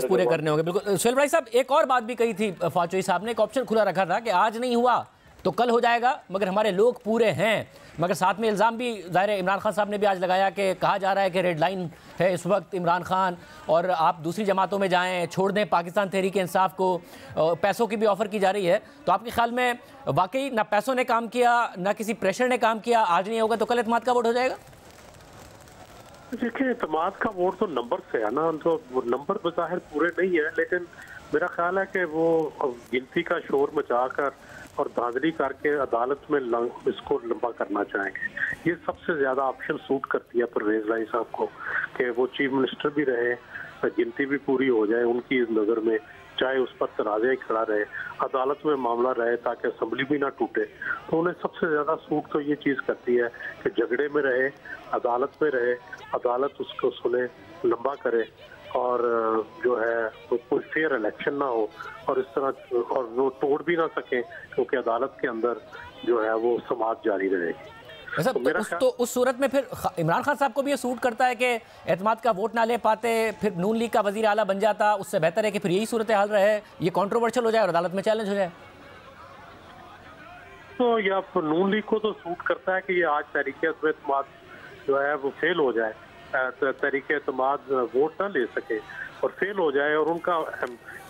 पूरे करने होंगे। बिल्कुल सुहेल भाई साहब, एक और बात भी कही थी फाचोई साहब ने, एक ऑप्शन खुला रखा था कि आज नहीं हुआ तो कल हो जाएगा, मगर हमारे लोग पूरे हैं। मगर साथ में इल्ज़ाम भी ज़ाहिर इमरान खान साहब ने भी आज लगाया कि कहा जा रहा है कि रेड लाइन है इस वक्त इमरान खान, और आप दूसरी जमातों में जाएं, छोड़ दें पाकिस्तान तहरीक इंसाफ को, पैसों की भी ऑफ़र की जा रही है। तो आपके ख्याल में वाकई ना पैसों ने काम किया, ना किसी प्रेशर ने काम किया, आज नहीं होगा तो कल एतमाद का वोट हो जाएगा? देखिए, एतमाद का वोट तो नंबर से है ना, तो नंबर बज़ाहिर पूरे नहीं है, लेकिन मेरा ख्याल है कि वो गिनती का शोर मचाकर और धांधली करके अदालत में इसको लंबा करना चाहेंगे। ये सबसे ज्यादा ऑप्शन सूट करती है परवेज इलाही साहब को कि वो चीफ मिनिस्टर भी रहे, गिनती भी पूरी हो जाए उनकी नज़र में, चाहे उस पर तराज़ा ही खड़ा रहे, अदालत में मामला रहे ताकि असेंबली भी ना टूटे। तो उन्हें सबसे ज्यादा सूट तो ये चीज़ करती है कि झगड़े में रहे, अदालत में रहे, अदालत उसको सुने, लंबा करे, और जो है कोई फेयर इलेक्शन ना हो, और इस तरह और वो तोड़ भी ना सके, क्योंकि अदालत के अंदर जो है वो समाज जारी रहेगी। तो उस सूरत में फिर इमरान खान साहब को भी ये सूट करता है कि एतमाद का वोट ना ले पाते, फिर नून लीग का वजीर आला बन जाता, उससे बेहतर है कि फिर यही सूरत हाल रहे, ये कंट्रोवर्शियल हो जाए और अदालत में चैलेंज हो जाए। तो या नून लीग को तो सूट करता है कि ये आज तहरीक एतमाद जो है वो फेल हो जाए, तहरीक एतमाद वोट ना ले सके और फेल हो जाए, और उनका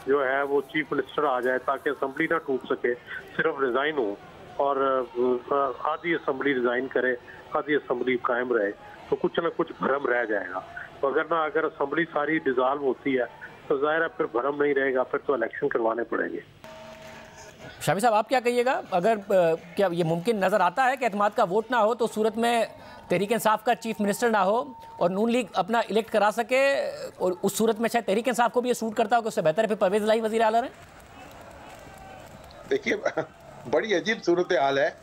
जो है वो चीफ मिनिस्टर आ जाए ताकि असेंबली ना टूट सके, सिर्फ रिजाइन हो, और आधी असेंबली रिजाइन करे, आधी असेंबली कायम रहे, तो कुछ ना कुछ भरम रह जाएगा। तो अगर असेंबली सारी डिसॉल्व होती है तो जाहिर है फिर भरम नहीं रहेगा, फिर तो इलेक्शन करवाने पड़ेंगे। शामी साहब, आप क्या कहिएगा, अगर क्या ये मुमकिन नज़र आता है कि एतमाद का वोट ना हो तो सूरत में तहरीक इंसाफ का चीफ मिनिस्टर ना हो और नून लीग अपना इलेक्ट करा सके, और उस सूरत में शायद तहरीक इंसाफ को भी ये सूट करता हो कि उससे बेहतर है फिर परवेज इलाही वज़ीर आला रहे? देखिए, बड़ी अजीब सूरत हाल है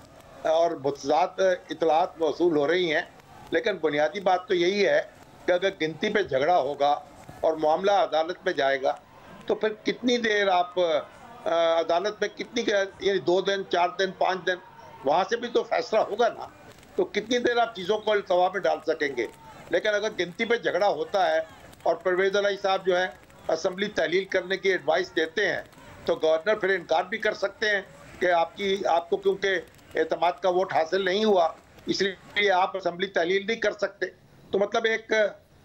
और मुतज़ाद इतलात मौसूल हो रही हैं, लेकिन बुनियादी बात तो यही है कि अगर गिनती पे झगड़ा होगा और मामला अदालत में जाएगा तो फिर कितनी देर आप अदालत में कितनी, यानी 2 दिन 4 दिन 5 दिन, वहाँ से भी तो फैसला होगा ना, तो कितनी देर आप चीज़ों को अल्तवा में डाल सकेंगे। लेकिन अगर गिनती पे झगड़ा होता है और परवेज इलाही साहब जो है असेंबली तहलील करने की एडवाइस देते हैं, तो गवर्नर फिर इनकार भी कर सकते हैं कि आपको क्योंकि एतमाद का वोट हासिल नहीं हुआ इसलिए आप असेंबली तहलील नहीं कर सकते। तो मतलब एक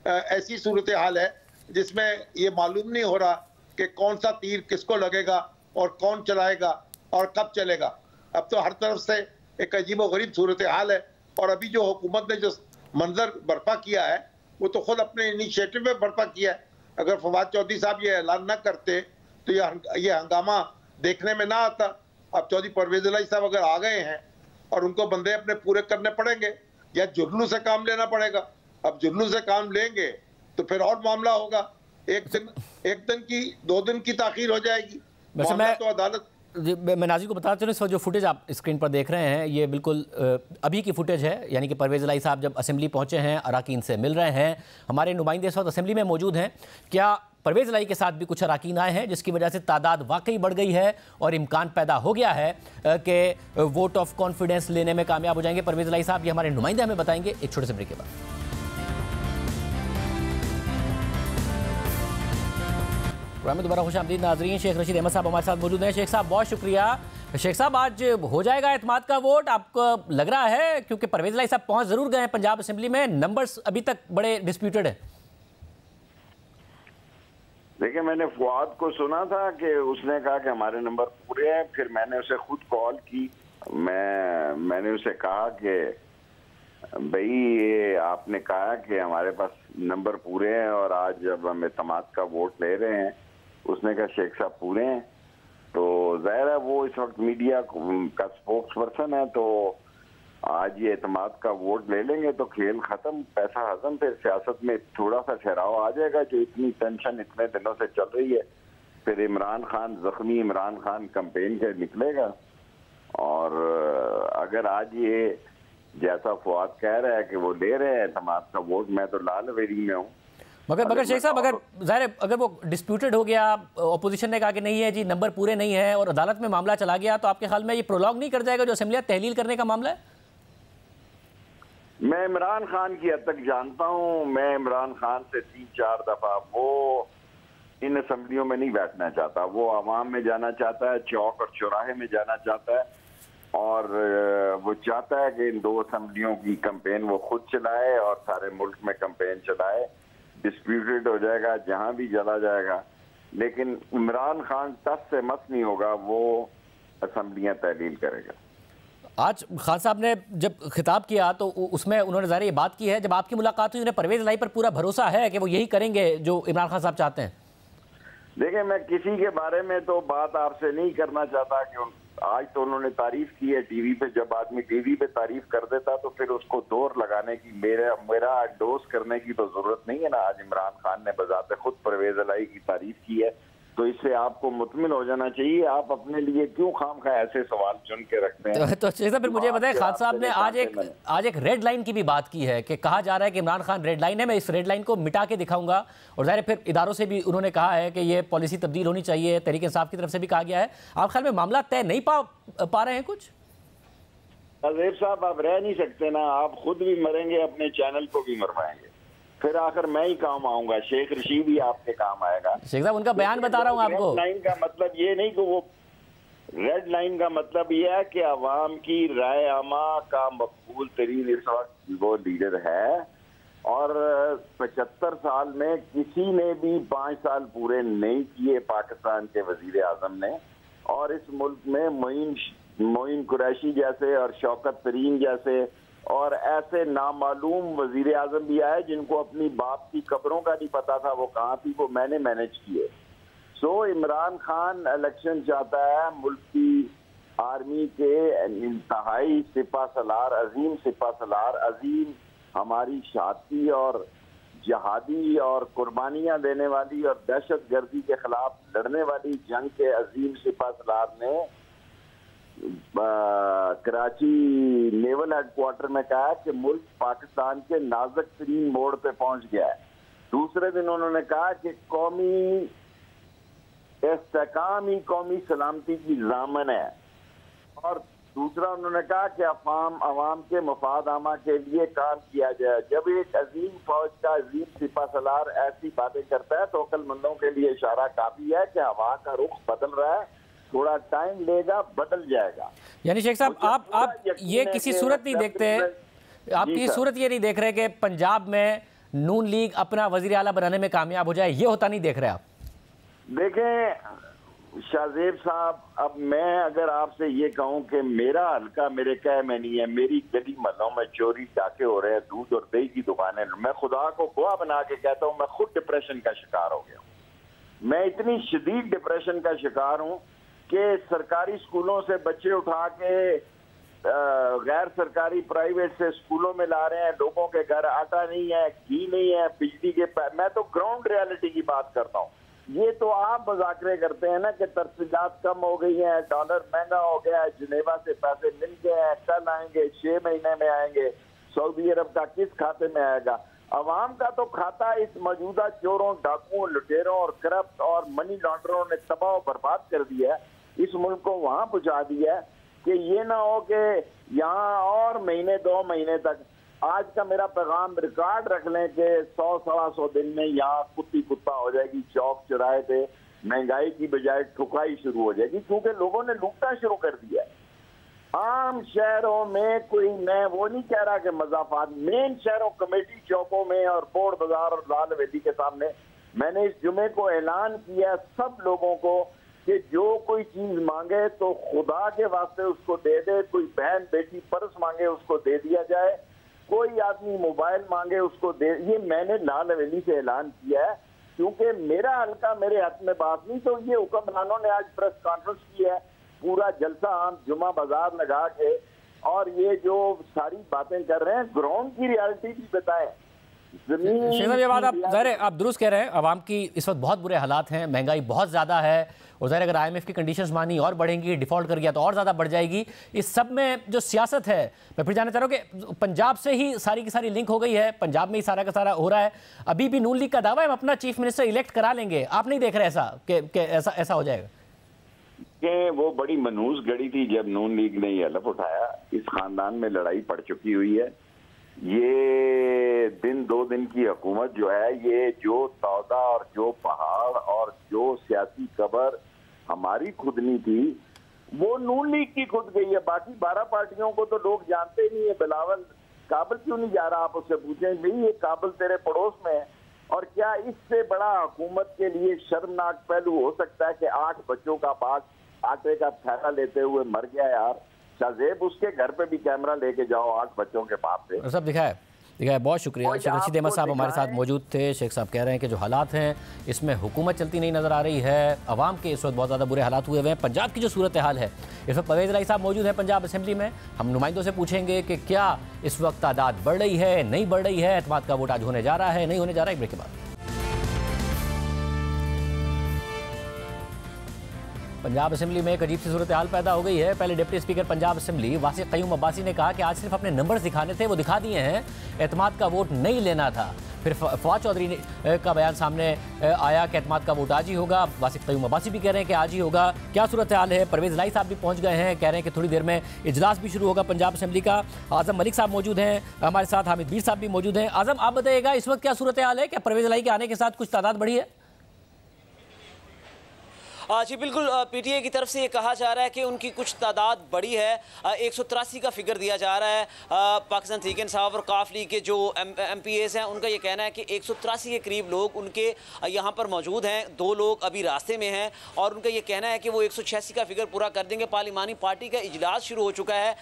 ऐसी सूरत हाल है जिसमें ये मालूम नहीं हो रहा कि कौन सा तीर किसको लगेगा और कौन चलाएगा और कब चलेगा। अब तो हर तरफ से एक अजीबोगरीब सूरत हाल है। और अभी जो हुकूमत ने जो मंजर बर्पा किया है वो तो खुद अपने इनिशिएटिव में बर्पा किया है। अगर फवाद चौधरी साहब ये ऐलान न करते तो ये हंगामा देखने में ना आता। अब चौधरी परवेज इलाही साहब अगर आ गए हैं और उनको बंदे अपने पूरे करने पड़ेंगे या जुर्नू से काम लेना पड़ेगा। अब जुर्नू से काम लेंगे तो फिर और मामला होगा, एक दिन की 2 दिन की ताखीर हो जाएगी। मैं तो अदालत मैं नाज़िर को बताता चलूँ, इस वक्त जो फुटेज आप स्क्रीन पर देख रहे हैं ये बिल्कुल अभी की फुटेज है, यानी कि परवेज़ इलाही साहब जब असेंबली पहुंचे हैं, अराकीन से मिल रहे हैं। हमारे नुमाइंदे इस वक्त असेंबली में मौजूद हैं। क्या परवेज़ इलाही के साथ भी कुछ अराकीन आए हैं जिसकी वजह से तादाद वाकई बढ़ गई है और इम्कान पैदा हो गया है कि वोट ऑफ कॉन्फिडेंस लेने में कामयाब हो जाएंगे परवेज़ इलाही साहब? ये हमारे नुमाइंदे हमें बताएंगे एक छोटे से ब्रेक के बाद। प्रोग्राम में दोबारा खुशामदीद नाजरीन। शेख रशीद अहमद साहब हमारे साथ मौजूद हैं। शेख साहब बहुत शुक्रिया। शेख साहब आज हो जाएगा एतमाद का वोट आपको लग रहा है? क्योंकि परवेज़ इलाही साहब पहुंच जरूर गए हैं पंजाब असेंबली में, नंबर्स अभी तक बड़े डिस्प्यूटेड है। देखिए, मैंने फुआद को सुना था कि उसने कहा कि हमारे नंबर पूरे हैं। फिर मैंने उसे खुद कॉल की, मैंने उसे कहा कि भाई ये आपने कहा कि हमारे पास नंबर पूरे हैं और आज जब हम एतमाद का वोट ले रहे हैं, उसने कहा शेख साहब पूरे हैं। तो जाहिर है वो इस वक्त मीडिया का स्पोक्स पर्सन है, तो आज ये एतमाद का वोट ले लेंगे तो खेल खत्म, पैसा हजम। फिर सियासत में थोड़ा सा ठहराव आ जाएगा, जो इतनी टेंशन इतने दिनों से चल रही है। फिर इमरान खान, जख्मी इमरान खान कैंपेन के निकलेगा। और अगर आज ये जैसा फुआद कह रहा है कि वो ले रहे हैं एतमाद का वोट, मैं तो लाल वेरी में हूँ। मगर शेख साहब, अगर ज़ाहिर अगर वो डिस्प्यूटेड हो गया, अपोजिशन ने कहा कि नहीं है जी नंबर पूरे नहीं है और अदालत में मामला चला गया, तो आपके ख्याल में ये प्रोलॉन्ग नहीं कर जाएगा जो असेंबली तहलील करने का मामला है? मैं इमरान खान की हद तक जानता हूँ। मैं इमरान खान से 3-4 दफा, वो इन असेंबलियों में नहीं बैठना चाहता। वो आवाम में जाना चाहता है, चौक और चौराहे में जाना चाहता है, और वो चाहता है कि इन 2 असेंबलियों की कैंपेन वो खुद चलाए और सारे मुल्क में कैंपेन चलाए। डिस्प्यूटेड हो जाएगा, जहां भी चला जाएगा, लेकिन इमरान खान टस से मस नहीं होगा, वो असेंबलियां तहलील करेगा। आज खान साहब ने जब खिताब किया तो उसमें उन्होंने ज़ाहिर ये बात की है, जब आपकी मुलाकात हुई उन्हें परवेज़ इलाही पर पूरा भरोसा है कि वो यही करेंगे जो इमरान खान साहब चाहते हैं? देखिए, मैं किसी के बारे में तो बात आपसे नहीं करना चाहता कि आज तो उन्होंने तारीफ की है टीवी पे। जब आदमी टीवी पे तारीफ कर देता तो फिर उसको दौर लगाने की, मेरा डोज करने की तो जरूरत नहीं है ना। आज इमरान खान ने बजाते खुद परवेज इलाही की तारीफ की है, तो इससे आपको मुतमिन हो जाना चाहिए। आप अपने लिए क्यों खामखा ऐसे सवाल चुन के रखते हैं? तो फिर मुझे बताएं, खान साहब ने आज एक रेड लाइन की भी बात की है कि कहा जा रहा है कि इमरान खान रेड लाइन है, मैं इस रेड लाइन को मिटा के दिखाऊंगा। और ज़ाहिर फिर इदारों से भी उन्होंने कहा है कि ये पॉलिसी तब्दील होनी चाहिए, तहरीक इंसाफ की तरफ से भी कहा गया है। आप ख्याल में मामला तय नहीं पा रहे हैं कुछ? अज़ेब साहब, आप रह नहीं सकते ना, आप खुद भी मरेंगे, अपने चैनल को भी मरवाएंगे, फिर आखिर मैं ही काम आऊंगा, शेख रशीद ही आपके काम आएगा। शेख साहब, उनका बयान बता रहा हूँ आपको। रेड लाइन का मतलब ये नहीं कि वो, रेड लाइन का मतलब ये है कि अवाम की राय आमा का मकबूल तरीन इस वक्त वो लीडर है। और 75 साल में किसी ने भी 5 साल पूरे नहीं किए पाकिस्तान के वजीर आजम ने। और इस मुल्क में मोइन कुरैशी जैसे और शौकत तरीन जैसे और ऐसे नामालूम वजीर आजम भी आए जिनको अपनी बाप की कब्रों का नहीं पता था वो कहाँ थी, वो मैंने मैनेज किए। सो इमरान खान इलेक्शन चाहता है, मुल्क की आर्मी के इंतहाई सिपा सलार, अजीम सिपा सलार, अजीम हमारी शाती और जहादी और कुर्बानियां देने वाली और दहशत गर्दी के खिलाफ लड़ने वाली जंग के अजीम सिपा सलार ने कराची नेवल हेडक्वार्टर में कहा कि मुल्क पाकिस्तान के नाजुक तरीन मोड़ पे पहुंच गया है। दूसरे दिन उन्होंने कहा कि कौमी इस्तेकाम ही कौमी सलामती की ज़ामन है। और दूसरा उन्होंने कहा कि अवाम के मफाद आमा के लिए काम किया जाए। जब एक अजीम फौज का अजीम सिपा सलार ऐसी बातें करता है तो अक्लमंदों के लिए इशारा काफी है कि हवा का रुख बदल रहा है, थोड़ा टाइम लेगा, बदल जाएगा। यानी शेख साहब, आप ये किसी सूरत नहीं देखते, आप किसी सूरत ये नहीं देख रहे कि पंजाब में नून लीग अपना वजीर आला बनाने में कामयाब हो जाए, ये होता नहीं देख रहे आप? देखें शाहजेब साहब, अब मैं अगर आपसे ये कहूं कि मेरा हल्का मेरे कह में नहीं है, मेरी गली महलों में चोरी डाके हो रहे हैं, दूध और दही की दुकानें, मैं खुदा को गवाह बना के कहता हूं मैं खुद डिप्रेशन का शिकार हो गया हूं। मैं इतनी शदीद डिप्रेशन का शिकार हूं कि सरकारी स्कूलों से बच्चे उठा के गैर सरकारी प्राइवेट से स्कूलों में ला रहे हैं, लोगों के घर आटा नहीं है, घी नहीं है, बिजली के मैं तो ग्राउंड रियलिटी की बात करता हूँ। ये तो आप मजाकरे करते हैं ना कि तरसीलात कम हो गई हैं, डॉलर महंगा हो गया है, जिनेवा से पैसे मिल गए हैं, कल आएंगे, 6 महीने में आएंगे, सऊदी अरब का किस खाते में आएगा? अवाम का तो खाता इस मौजूदा चोरों, डाकुओं, लुटेरों और करप्ट और मनी लॉन्डरों ने तबाह बर्बाद कर दिया है। इस मुल्क को वहां पहुंचा दिया है कि ये ना हो कि यहाँ और महीने 2 महीने तक। आज का मेरा पैगाम रिकॉर्ड रख लें कि 100-125 दिन में यहाँ कुत्ता हो जाएगी, चौक चौराहे पे महंगाई की बजाय ठुकाई शुरू हो जाएगी, क्योंकि लोगों ने लूटना शुरू कर दिया है। आम शहरों में कोई, मैं वो नहीं कह रहा कि मजाफात, मेन शहरों, कमेटी चौकों में और बोर्ड बाजार और लाल हवेली के सामने मैंने इस जुमे को ऐलान किया सब लोगों को कि जो कोई चीज मांगे तो खुदा के वास्ते उसको दे दे, कोई बहन बेटी पर्स मांगे उसको दे दिया जाए, कोई आदमी मोबाइल मांगे उसको दे। ये मैंने लाल हवेली से ऐलान किया है, क्योंकि मेरा हल्का मेरे हाथ में बात नहीं। तो ये हुक्मरानों ने आज प्रेस कॉन्फ्रेंस की है, पूरा जलसा आम जुमा बाजार लगा के, और ये जो सारी बातें कर रहे हैं ग्राउंड की रियलिटी भी बताएं। ये बात आप ज़ाहिर है आप दुरुस्त कह रहे हैं, आवाम की इस वक्त बहुत बुरे हालात हैं, महंगाई बहुत ज़्यादा है, और ज़ाहिर अगर IMF की कंडीशंस मानी और बढ़ेंगी, डिफ़ॉल्ट कर गया तो और ज़्यादा बढ़ जाएगी। इस सब में जो सियासत है, मैं फिर जानना चाह रहा हूँ कि पंजाब से ही सारी की सारी लिंक हो गई है, पंजाब में ही सारा का सारा हो रहा है। अभी भी नून लीग का दावा है हम अपना चीफ मिनिस्टर इलेक्ट करा लेंगे, आप नहीं देख रहे ऐसा कि ऐसा हो जाएगा? कि वो बड़ी मनहूस घड़ी थी जब नून लीग ने ये हलफ उठाया। इस खानदान में लड़ाई पड़ चुकी हुई है। ये 2 दिन की हुकूमत जो है, ये जो सौदा और जो पहाड़ और जो सियासी कबर हमारी खुदनी थी, वो नून लीग की खुद गई है। बाकी 12 पार्टियों को तो लोग जानते नहीं है। बिलावल काबुल क्यों नहीं जा रहा, आप उससे पूछें भाई ये काबुल तेरे पड़ोस में है। और क्या इससे बड़ा हुकूमत के लिए शर्मनाक पहलू हो सकता है कि 8 बच्चों का बाप आटे का थैला लेते हुए मर गया? यार शाहजेब, उसके घर पे भी कैमरा लेके जाओ 8 बच्चों के बाप पे। सब दिखाया। बहुत शुक्रिया। शेख रशीद अहमद साहब हमारे साथ मौजूद थे। शेख साहब कह रहे हैं कि जो हालात हैं इसमें हुकूमत चलती नहीं नज़र आ रही है, अवाम के इस वक्त बहुत ज़्यादा बुरे हालात हुए हुए हैं। पंजाब की जो सूरत हाल है, इस वक्त परवेज़ इलाही साहब मौजूद हैं पंजाब असेंबली में। हम नुमाइंदों से पूछेंगे कि क्या इस वक्त तादाद बढ़ रही है, नहीं बढ़ रही है, एतमाद का वोट आज होने जा रहा है, नहीं होने जा रहा है। एक ब्रेक के बाद पंजाब असेंबली में एक अजीब सी सूरत हाल पैदा हो गई है। पहले deputy speaker Punjab assembly वासिक Qayyum Abbasi ने कहा कि आज सिर्फ अपने नंबर्स दिखाने थे, वो दिखा दिए हैं, एतमाद का वोट नहीं लेना था। फिर फवाद चौधरी का बयान सामने आया कि एतमाद का वोट आज ही होगा। वासिक क़य्यूम अब्बासी भी कह रहे हैं कि आज ही होगा। क्या सूरत हाल है? परवेज़ इलाही साहब भी पहुंच गए हैं, कह रहे हैं कि थोड़ी देर में इजलास भी शुरू होगा पंजाब असेंबली का। आज़म मलिक साहब मौजूद हैं हमारे साथ, हामिद बीर साहब भी मौजूद हैं। आज़म, आप बताइएगा इस वक्त क्या सूरत हाल है? क्या परवेज़ इलाही के आने के साथ कुछ तादाद बढ़ी है? जी बिल्कुल, PTI की तरफ से ये कहा जा रहा है कि उनकी कुछ तादाद बड़ी है। 183 का फिगर दिया जा रहा है। पाकिस्तान तहरीक इंसाफ और काफ लीग के जो MPAs हैं उनका ये कहना है कि 183 के करीब लोग उनके यहाँ पर मौजूद हैं। 2 लोग अभी रास्ते में हैं और उनका ये कहना है कि वो 186 का फिगर पूरा कर देंगे। पार्लिमानी पार्टी का इजलास शुरू हो चुका है।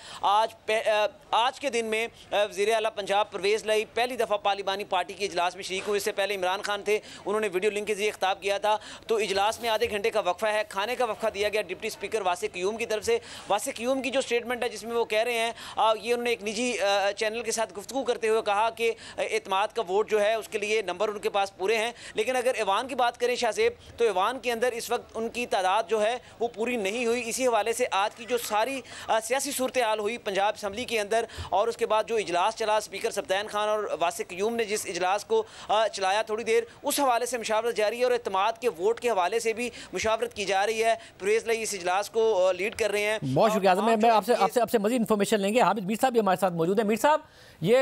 आज के दिन में वज़ीर आला पंजाब परवेज़ इलाही पहली दफ़ा पार्लिमानी पार्टी के इजलास में शरीक हुए। इससे पहले इमरान खान थे, उन्होंने वीडियो लिंक के जरिए खिताब किया था। तो इजलास में आधे घंटे का वक्फा है, खाने का वक्फा दिया गया डिप्टी स्पीकर वासिक क़य्यूम की तरफ से। वासिक क़य्यूम की जो स्टेटमेंट है जिसमें वो कह रहे हैं, ये उन्होंने एक निजी चैनल के साथ गुफ्तगू करते हुए कहा कि एतमाद का वोट जो है उसके लिए नंबर उनके पास पूरे हैं। लेकिन अगर ऐवान की बात करें शाहजेब, तो ऐवान के अंदर इस वक्त उनकी तादाद जो है वो पूरी नहीं हुई। इसी हवाले से आज की जो सारी सियासी सूरत हाल हुई पंजाब असम्बली के अंदर, और उसके बाद जो इजलास चला स्पीकर सब्तान खान और वासिक क़य्यूम ने जिस इजलास को चलाया थोड़ी देर, उस हवाले से मुशावरत जारी है और एतमाद के वोट के हवाले से भी मुशावरत की जा रही है। परवेज़ इलाही इस इजलास को लीड कर रहे हैं। बहुत शुक्रिया आज़म। मैं आपसे मजीद इन्फॉर्मेशन लेंगे। हामिद बीर साहब भी हमारे साथ मौजूद है। मीर साहब, ये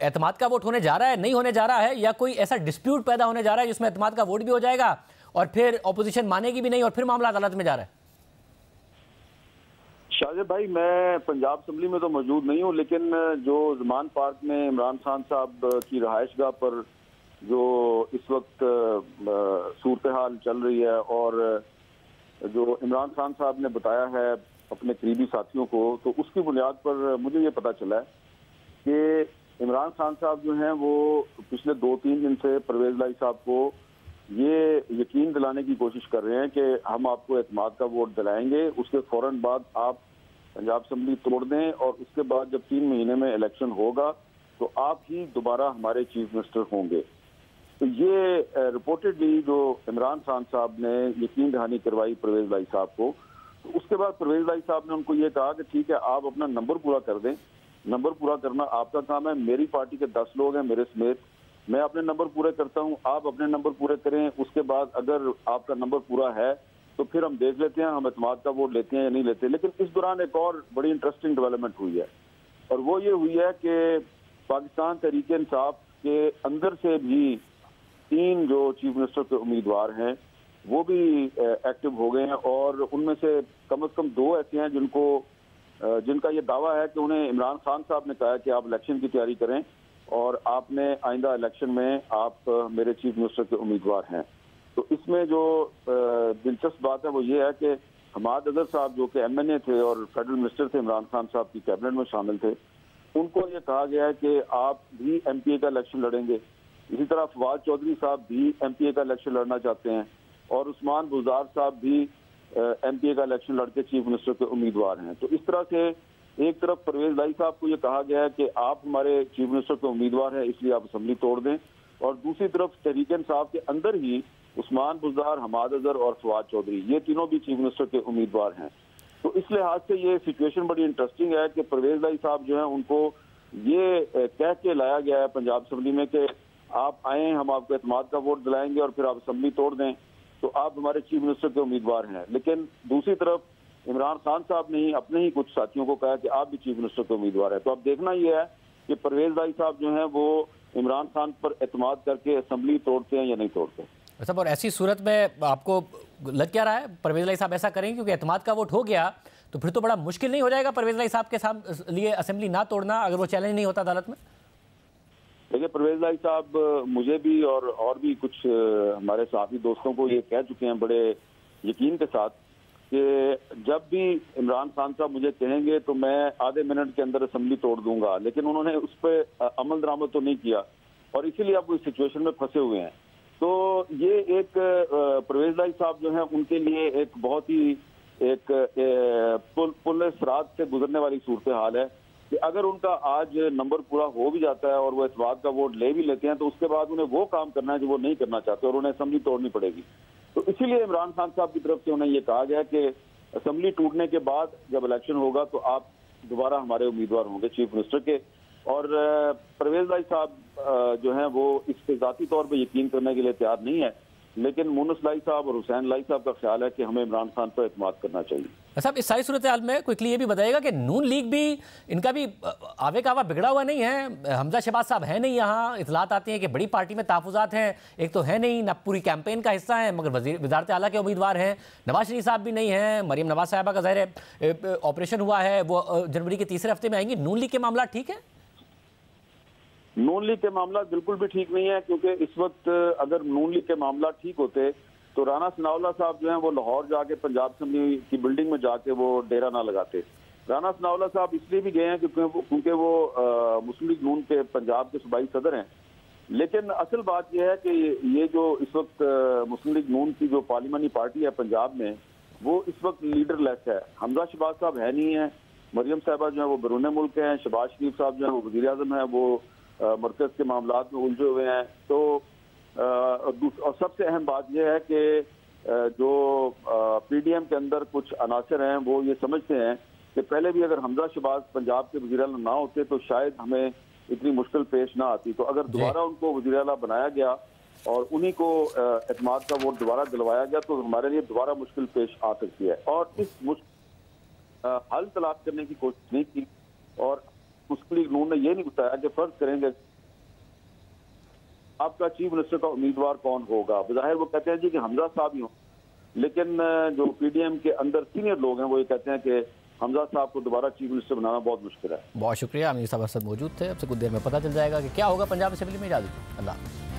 एतमाद का वोट होने जा रहा है, नहीं होने जा रहा है, या कोई ऐसा डिस्प्यूट पैदा होने जा रहा है जिसमें एतमाद का वोट भी हो जाएगा और फिर अपोजिशन मानेगी भी नहीं और फिर मामला अदालत में जा रहा है? शाहजेब भाई, मैं पंजाब असेंबली में तो मौजूद नहीं हूँ, लेकिन जो ज़मान पार्क में इमरान खान साहब की रहायशगाह पर जो इस वक्त सूरत हाल चल रही है और जो इमरान खान साहब ने बताया है अपने करीबी साथियों को, तो उसकी बुनियाद पर मुझे ये पता चला है कि इमरान खान साहब जो हैं वो पिछले 2-3 दिन से परवेज लाई साहब को ये यकीन दिलाने की कोशिश कर रहे हैं कि हम आपको एतमाद का वोट दिलाएंगे, उसके फौरन बाद आप पंजाब असम्बली तोड़ दें और उसके बाद जब 3 महीने में इलेक्शन होगा तो आप ही दोबारा हमारे चीफ मिनिस्टर होंगे। तो ये रिपोर्टेडली जो इमरान खान साहब ने यकीन दहानी करवाई परवेज लाई साहब को, तो उसके बाद परवेज लाई साहब ने उनको ये कहा कि ठीक है, आप अपना नंबर पूरा कर दें, नंबर पूरा करना आपका काम है, मेरी पार्टी के 10 लोग हैं मेरे समेत, मैं अपने नंबर पूरे करता हूं, आप अपने नंबर पूरे करें, उसके बाद अगर आपका नंबर पूरा है तो फिर हम देख लेते हैं हम एतमाद का वोट लेते हैं या नहीं लेते। लेकिन इस दौरान एक और बड़ी इंटरेस्टिंग डेवलपमेंट हुई है और वो ये हुई है कि पाकिस्तान तहरीक इंसाफ के अंदर से भी 3 जो चीफ मिनिस्टर के उम्मीदवार हैं वो भी एक्टिव हो गए हैं और उनमें से कम 2 ऐसे हैं जिनका ये दावा है कि उन्हें इमरान खान साहब ने कहा है कि आप इलेक्शन की तैयारी करें और आपने आइंदा इलेक्शन में आप मेरे चीफ मिनिस्टर के उम्मीदवार हैं। तो इसमें जो दिलचस्प बात है वो ये है कि हमाद अजहर साहब जो कि MNA थे और फेडरल मिनिस्टर थे इमरान खान साहब की कैबिनेट में शामिल थे, उनको ये कहा गया है कि आप भी MPA का इलेक्शन लड़ेंगे। इसी तरह फवाद चौधरी साहब भी MPA का इलेक्शन लड़ना चाहते हैं और उस्मान बुज़दार साहब भी MPA का इलेक्शन लड़के चीफ मिनिस्टर के उम्मीदवार हैं। तो इस तरह से एक तरफ परवेज लाई साहब को ये कहा गया है कि आप हमारे चीफ मिनिस्टर के उम्मीदवार हैं इसलिए आप असम्बली तोड़ दें, और दूसरी तरफ तहरीक इंसाफ के अंदर ही उस्मान बुज़दार, हमाद अजहर और फवाद चौधरी ये तीनों भी चीफ मिनिस्टर के उम्मीदवार हैं। तो इस लिहाज से ये सिचुएशन बड़ी इंटरेस्टिंग है कि परवेज लाई साहब जो है उनको ये कह के लाया गया है पंजाब असम्बली में कि आप आए, हम आपको एतमाद का वोट दिलाएंगे और फिर आप असम्बली तोड़ दें तो आप हमारे चीफ मिनिस्टर के उम्मीदवार हैं। लेकिन दूसरी तरफ इमरान खान साहब ने ही अपने ही कुछ साथियों को कहा कि आप भी चीफ मिनिस्टर के उम्मीदवार हैं। तो अब देखना ये है कि परवेज लाई साहब जो हैं वो इमरान खान पर एतमाद करके असम्बली तोड़ते हैं या नहीं तोड़ते। साहब, और ऐसी सूरत में आपको लग क्या रहा है परवेज लाई साहब ऐसा करेंगे? क्योंकि एतमाद का वोट हो गया तो फिर तो बड़ा मुश्किल नहीं हो जाएगा परवेज लाई साहब के लिए असेंबली ना तोड़ना अगर वो चैलेंज नहीं होता अदालत में? देखिए, परवेज लाई साहब मुझे भी और भी कुछ हमारे साथी दोस्तों को ये कह चुके हैं बड़े यकीन के साथ कि जब भी इमरान खान साहब मुझे कहेंगे तो मैं आधे मिनट के अंदर असेंबली तोड़ दूंगा, लेकिन उन्होंने उस पर अमल दरामद तो नहीं किया और इसीलिए अब इस सिचुएशन में फंसे हुए हैं। तो ये एक परवेज लाई साहब जो है उनके लिए एक बहुत ही एक पुल सरात से गुजरने वाली सूरत हाल है कि अगर उनका आज नंबर पूरा हो भी जाता है और वो एतमाद का वोट ले भी लेते हैं तो उसके बाद उन्हें वो काम करना है जो वो नहीं करना चाहते और उन्हें असेंबली तोड़नी पड़ेगी। तो इसीलिए इमरान खान साहब की तरफ से उन्हें ये कहा गया कि असेंबली टूटने के बाद जब इलेक्शन होगा तो आप दोबारा हमारे उम्मीदवार होंगे चीफ मिनिस्टर के। और परवेज लाई साहब जो हैं वो इस पे ज़ाती तौर पे यकीन करने के लिए तैयार नहीं है, लेकिन मुनस लाई साहब और हुसैन लाई साहब का ख्याल है कि हमें इमरान खान पर एतमाद करना चाहिए। साहब, इस सारी सूरत हाल में क्विकली ये भी बताइएगा कि नून लीग भी इनका भी आवे कावा बिगड़ा हुआ नहीं है। हमजा शहबाज साहब है नहीं यहाँ, इतलात आती हैं कि बड़ी पार्टी में तहफ़्फ़ुज़ात हैं, एक तो है नहीं ना पूरी कैंपेन का हिस्सा है मगर वज़ारत आला के उम्मीदवार हैं, नवाज शरीफ साहब भी नहीं हैं, मरीम नवाज साहबा का ज़ाहिर ऑपरेशन हुआ है वो जनवरी के तीसरे हफ्ते में आएंगी। नून लीग के मामला ठीक है? नून लीग के मामला बिल्कुल भी ठीक नहीं है, क्योंकि इस वक्त अगर नून लीग के मामला ठीक होते तो राना सनाउल्लाह साहब जो हैं वो लाहौर जाके पंजाब असम्बली की बिल्डिंग में जाके वो डेरा ना लगाते। राना सनाउल्लाह साहब इसलिए भी गए हैं क्योंकि वो मुस्लिम लीग नून के पंजाब के सूबाई सदर हैं। लेकिन असल बात यह है कि ये जो इस वक्त मुस्लिम लीग नून की जो पार्लिमानी पार्टी है पंजाब में वो इस वक्त लीडरलेस है। हमजा शहबाज साहब है नहीं है, मरियम साहबा जो है वो बैरून मुल्क हैं, शहबाज शरीफ साहब जो है वो वज़ीर आज़म है, वो मरकज़ के मामलात में उलझे हुए हैं। तो और सबसे अहम बात यह है कि जो PDM के अंदर कुछ अनासर हैं वो ये समझते हैं कि पहले भी अगर हमजा शहबाज पंजाब के वज़ीर आला ना होते तो शायद हमें इतनी मुश्किल पेश ना आती। तो अगर दोबारा उनको वज़ीर आला बनाया गया और उन्हीं को एतमाद का वोट दोबारा दिलवाया गया तो हमारे लिए दोबारा मुश्किल पेश आ सकती है। और इस हल तलाश करने की कोशिश नहीं की और मुस्लिम लीग नून ने यह नहीं बताया कि फर्ज करेंगे आपका चीफ मिनिस्टर का उम्मीदवार कौन होगा। बज़ाहिर वो कहते हैं जी कि हमजा साहब ही हो, लेकिन जो PDM के अंदर सीनियर लोग हैं वो ये कहते हैं कि हमजा साहब को दोबारा चीफ मिनिस्टर बनाना बहुत मुश्किल है। बहुत शुक्रिया, अमीर साहब मौजूद थे। अब से कुछ देर में पता चल जाएगा कि क्या होगा पंजाब असेंबली में। इजाज़त, अल्लाह।